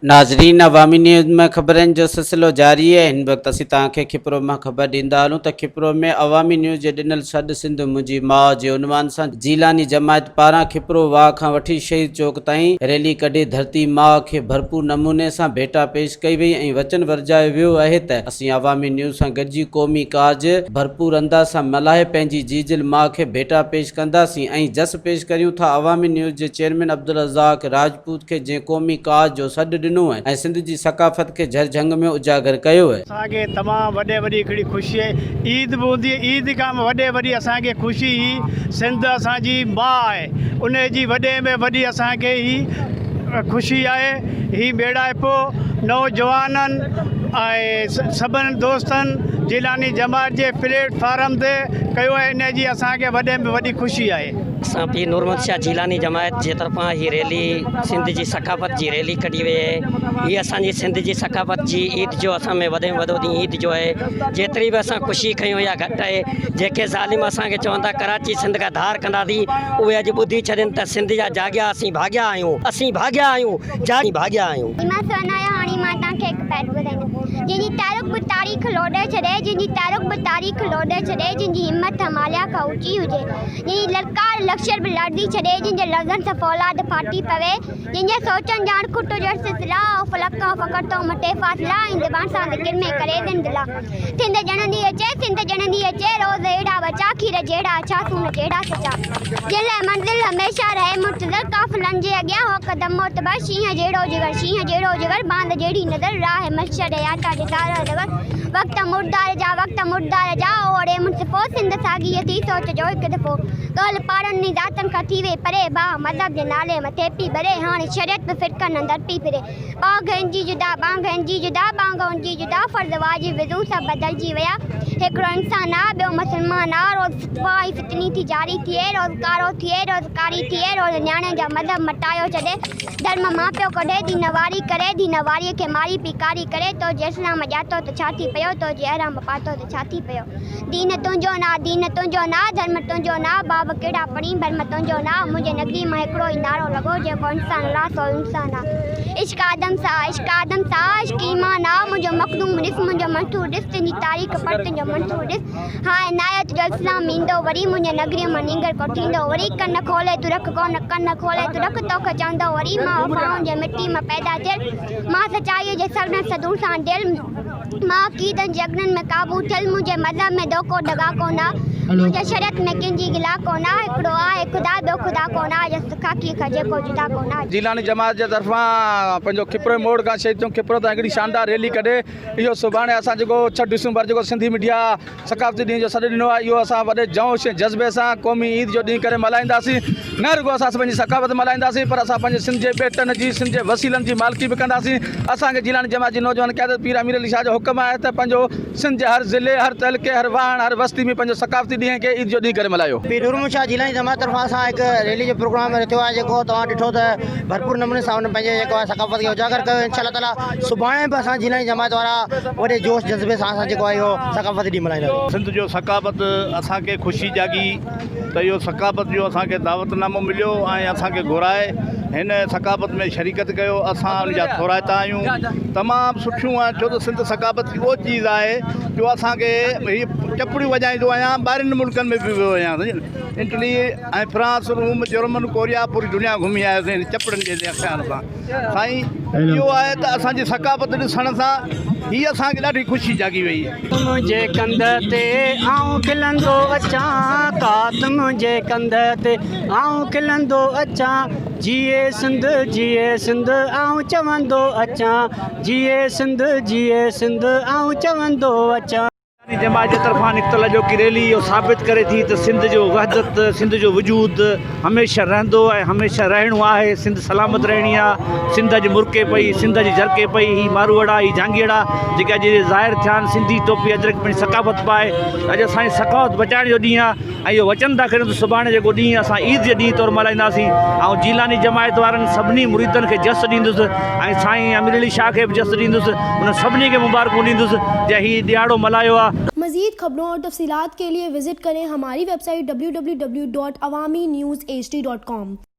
नाज़रीन, अवामी न्यूज़ में ख़बरनि जो सिलसिलो जारी है। इन वक्त असीं तव्हांखे कपरो में ख़बर ॾींदा हलूं त कपरो में अवामी न्यूज़ जे ॾिनल सॾ सिंध मुंहिंजी माउ जे عنوان सां जीलानी जमात पारां कपरो वाह खां वठी शहीद चौक ताईं रैली कढी धरती माउ खे भरपूर नमूने सां भेटा पेश कई वई ऐं वचन वरजायो वियो आहे त असीं अवामी न्यूज़ सां गॾिजी क़ौमी काज भरपूर अंदाज़ सां मल्हाए पंहिंजी जीजिल माउ खे भेटा पेश कंदासीं ऐं जस पेश करियूं था अवामी न्यूज़ जे चेयरमैन अब्दुल रज़ाक राजपूत खे जंहिं क़ौमी काज जो सॾ ॾिनो ऐं सिंध जी सकाफ़त के झरझंग में उजागर कयो है। असांखे तमामु वॾे वॾी हिकिड़ी ख़ुशी आहे। ईद बि हूंदी, ईद खां वॾे वॾी असांखे ख़ुशी ही सिंध असांजी माउ आहे, उन जी वॾे में वॾी असांखे ही ख़ुशी आहे। ही बेड़ा पोइ नौजवाननि ऐं सभिनी दोस्तनि जिलानी जमात जे प्लेटफॉर्म ते कयो आहे। इन जी असांखे वॾे में वॾी ख़ुशी आहे। असां पी नूरमत शाह जिलानी जमात जे तरफ़ां ही रैली सिंध जी सकाफ़त जी रैली कढी वई आहे। हीअ असांजी सिंध जी सकाफ़त जी ईद जो असां में वॾे में वॾो ॾींहुं ईद जो आहे। जेतिरी बि असां ख़ुशी कयूं या घटि आहे। जेके ज़ालिम असांखे चवंदा कराची सिंध खां धार कंदासीं, उहे अॼु ॿुधी छॾनि त सिंध जा जाॻिया असीं भाॻिया आहियूं, असीं भाॻिया आहियूं, जाॻी भाॻिया आहियूं। जिनकी तारीख़ बि तारीख़ लोॾे छॾे, जिनकी तारीख़ बि तारीख़ लोॾे छॾे, जिनकी हिम्मत हिमालय खां ऊची हुजे, जिनकी ललकार लश्कर बि लड़दी छॾे, जिनके लफ़्ज़नि सां फौलाद फाटी पवे, जिनके सोचनि जान खुट जो सिलसिला और फलक खां फ़क़त तो मटे फासला इन ज़बान सां ज़िक्र में करे दिन दिला। सिंध जनंदी अचे रोज़ अहिड़ा बचा खीर जहिड़ा अछा सून जहिड़ा सचा, जिन लाइ मंज़िल हमेशा रहे मुतज़र काफ़िलनि जे अॻियां हो कदम मोतबर शींहं जहिड़ो जिगर बांद जहिड़ी नज़र राह मशर याता वक्त मुर्दार जा ओड़े मुंसिफ़ो सिंध साॻी थी सोच जो हिकु दफ़ो ॻाल्हि पारनि ज़ातनि खां थी वे परे बाह मज़हब जे नाले मथे पई भरे हाणे शरीयत बि फ़िरक़नि अंदरि पई फिरे बांगनि जी जुदा बांगनि जी जुदा फ़र्ज़ वाजिब विज़ू सभु बदिलजी विया। हिकिड़ो इंसान आहे, ॿियो मुस्लमान आहे। रोज़ फितवा फितनी थी जारी थिए, रोज़ कारो थिए, रोज़ कारी थिए, रोज़ न्याणे जा मज़हब मटायो छॾे, धर्म माउ पीउ कढे, दीन वारी करे, दीन वारीअ खे मारी पिकारी करे, तो जे इस्लाम ॼातो त छा थी पियो, तो जे अहराम पातो त छा थी पियो। दीन तुंहिंजो ना धर्म तुंहिंजो ना बाब कहिड़ा पढ़ी भर्म तुंहिंजो ना, मुंहिंजे नगरी मां हिकिड़ो ई नारो लॻो जेको इंसान ला सो इंसान आहे। इश्क आदम सां इश्क ईमान आहे, मुंहिंजो मखदूम ॾिस, मुंहिंजो मंसूर ॾिस, तुंहिंजी तारीख़ पढ़, तुंहिंजो मंसूर ॾिस। हाणे नायत जो इस्लाम ईंदो वरी, मुंहिंजे नगरीअ मां नींगर को थींदो वरी, कन खोले तूं रख कोन कन खोले तूं रख, तोखे चवंदो वरी मां वफ़ाउनि जे मिटी मां पैदा थियल, मां सचाईअ जे सगन सदूर सां दिल, मां कीदनि जे अग्ननि में काबू थियल, मुंहिंजे मज़हब में दोको दगा कोना, मुंहिंजे शरीयत में कंहिंजी गिला कोना, हिकिड़ो आहे खुदा ॿियो खुदा कोना, जस खाकीअ खां जेको जुदा कोना। जिलानी जमात जे तरफ़ां पंहिंजो कपरो मोड़ खां शहीद चौक कपरो ताईं हिकिड़ी शानदार रैली कढे, इहो सुभाणे असां जेको 6 डिसंबर जेको सिंधी मीडिया सकाफ़ती ॾींहुं जो सॾु ॾिनो आहे, इहो असां वॾे जोश ऐं जज़्बे सां क़ौमी ईद जो ॾींहुं करे मल्हाईंदासीं। न रुगो असां पंहिंजी सकाफ़त मल्हाईंदासीं, पर असां पंहिंजे सिंध जे बेटनि जी, सिंध जे वसीलनि जी मालिकी बि कंदासीं। असांखे जिलानी जमात जी नौजवान क़यादत पीर अमीर अली शाह जो हुकुम आहे त पंहिंजो सिंध जे हर ज़िले, हर तहलके, हर वाण, हर बस्ती में पंहिंजो सकाफ़ती ॾींहं खे ईद जो ॾींहुं करे मल्हायो। पी नूरमत शाह जिलानी जमात तरफ़ां असां हिकु रैली जो प्रोग्राम रखियो आहे, जेको तव्हां ॾिठो त भरपूर नमूने सां हुन पंहिंजे जेको आहे सकाफ़त खे उजागर कयो। इंशाअल्लाह ताला सुभाणे बि असां जिलानी जमात वारा वॾे जोश जज़्बे सां असां जेको आहे इहो सकाफ़ती ॾींहुं मल्हाईंदासीं। सिंध जो सकाफ़त असांखे ख़ुशी जागी त इहो सकाफ़त जो असांखे दावतनामो मिलियो ऐं असांखे घुराए हिन सकाफ़त में शरीकत कयो। असां उन जा थोराइता आहियूं, तमामु सुठियूं आहिनि, छो त सिंध सकाफ़त उहो चीज़ आहे जो असांखे हीअ चपड़ियूं वॼाईंदो आहियां, ॿाहिरिनि मुल्कनि में बि वियो आहियां, इटली ऐं फ्रांस, रोम, जर्मन, कोरिया, पूरी दुनिया घुमी आयासीं चपड़नि जे अख़ियान सां। साईं इहो आहे त असांजी सकाफ़त ॾिसण सां हीअ असांखे ॾाढी ख़ुशी जागी वई। मुंहिंजे कंध ते आऊं खिलंदो अचां, कात मुंहिंजे कंध ते आऊं खिलंदो अचां, जिए सिंध आऊं चवंदो अचां, जिए सिंध आऊं चवंदो अचां। जमात जे तरफ़ां निकितल जो की रैली इहो साबित करे थी त सिंध जो वहदत, सिंध जो वजूद हमेशह रहंदो ऐं हमेशह रहणो आहे। सिंध सलामत रहणी आहे, सिंध जी मुर्के पई, सिंध जी झरके पई, ही मारूअड़ा, ही जांगीड़ा जेके अॼु ज़ाहिर थिया आहिनि, सिंधी टोपी अजरक पंहिंजी सकाफ़त पाए, अॼु असांजी सकाफ़त बचाइण जो ॾींहुं आहे ऐं इहो वचन था करियूं त सुभाणे जेको ॾींहुं असां ईद जे ॾींहुं तौरु मल्हाईंदासीं। ऐं जिलानी जमात वारनि सभिनी मुरीदनि खे जस ॾींदुसि ऐं साईं अमीर अली शाह खे बि जस ॾींदुसि, उन सभिनी खे मुबारकूं ॾींदुसि जंहिं हीउ ॾियारो मल्हायो आहे। मज़ीद खबरों और तफसीलात के लिए विजिट करें हमारी वेबसाइट www.awamiNewsHD.com।